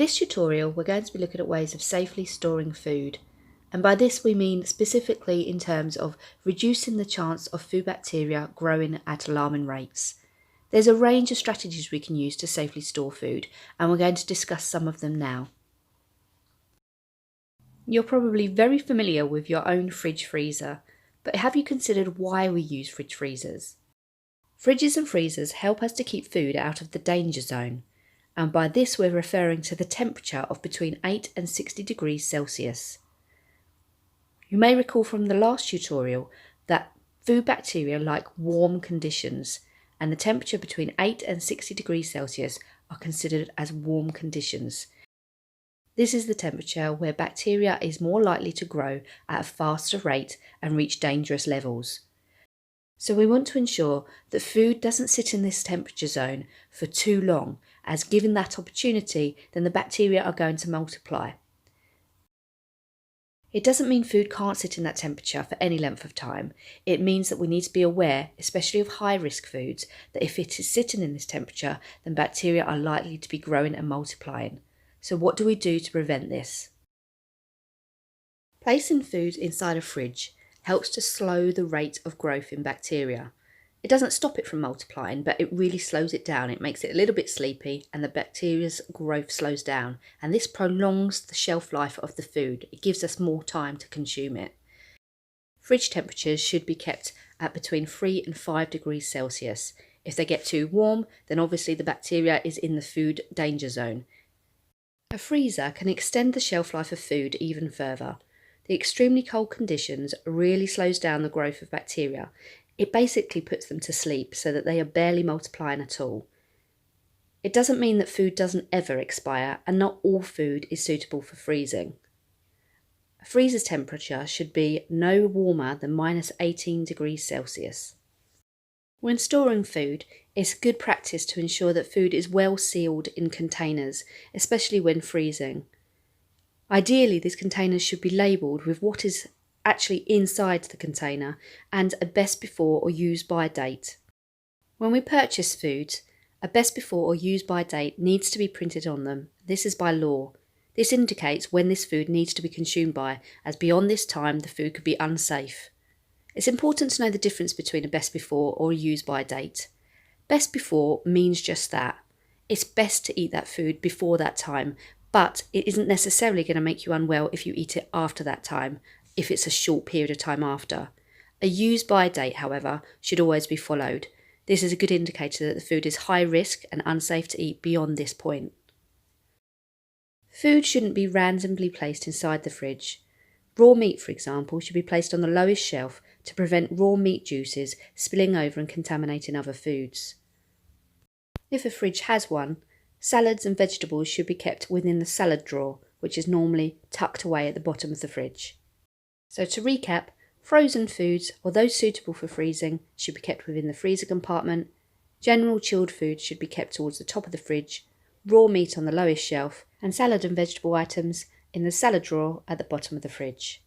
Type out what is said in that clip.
this tutorial, we're going to be looking at ways of safely storing food. And by this we mean specifically in terms of reducing the chance of food bacteria growing at alarming rates. There's a range of strategies we can use to safely store food, and we're going to discuss some of them now. You're probably very familiar with your own fridge freezer, but have you considered why we use fridge freezers? Fridges and freezers help us to keep food out of the danger zone, and by this we're referring to the temperature of between 8 and 60 degrees Celsius. You may recall from the last tutorial that food bacteria like warm conditions, and the temperature between 8 and 60 degrees Celsius are considered as warm conditions. This is the temperature where bacteria is more likely to grow at a faster rate and reach dangerous levels. So we want to ensure that food doesn't sit in this temperature zone for too long, as given that opportunity, then the bacteria are going to multiply. It doesn't mean food can't sit in that temperature for any length of time. It means that we need to be aware, especially of high-risk foods, that if it is sitting in this temperature, then bacteria are likely to be growing and multiplying. So what do we do to prevent this? Placing food inside a fridge helps to slow the rate of growth in bacteria. It doesn't stop it from multiplying, but it really slows it down. It makes it a little bit sleepy and the bacteria's growth slows down, and this prolongs the shelf life of the food. It gives us more time to consume it. Fridge temperatures should be kept at between 3 and 5 degrees Celsius. If they get too warm, then obviously the bacteria is in the food danger zone. A freezer can extend the shelf life of food even further. The extremely cold conditions really slows down the growth of bacteria. It basically puts them to sleep so that they are barely multiplying at all. It doesn't mean that food doesn't ever expire, and not all food is suitable for freezing. A freezer's temperature should be no warmer than -18 degrees Celsius. When storing food, it's good practice to ensure that food is well sealed in containers, especially when freezing. Ideally, these containers should be labelled with what is actually inside the container and a best before or use by date. When we purchase foods, a best before or use by date needs to be printed on them. This is by law. This indicates when this food needs to be consumed by, as beyond this time the food could be unsafe. It's important to know the difference between a best before or a use by date. Best before means just that. It's best to eat that food before that time, but it isn't necessarily going to make you unwell if you eat it after that time, if it's a short period of time after. A use by date, however, should always be followed. This is a good indicator that the food is high risk and unsafe to eat beyond this point. Food shouldn't be randomly placed inside the fridge. Raw meat, for example, should be placed on the lowest shelf to prevent raw meat juices spilling over and contaminating other foods. If a fridge has one, salads and vegetables should be kept within the salad drawer, which is normally tucked away at the bottom of the fridge. So to recap, frozen foods, or those suitable for freezing, should be kept within the freezer compartment. General chilled foods should be kept towards the top of the fridge, raw meat on the lowest shelf, and salad and vegetable items in the salad drawer at the bottom of the fridge.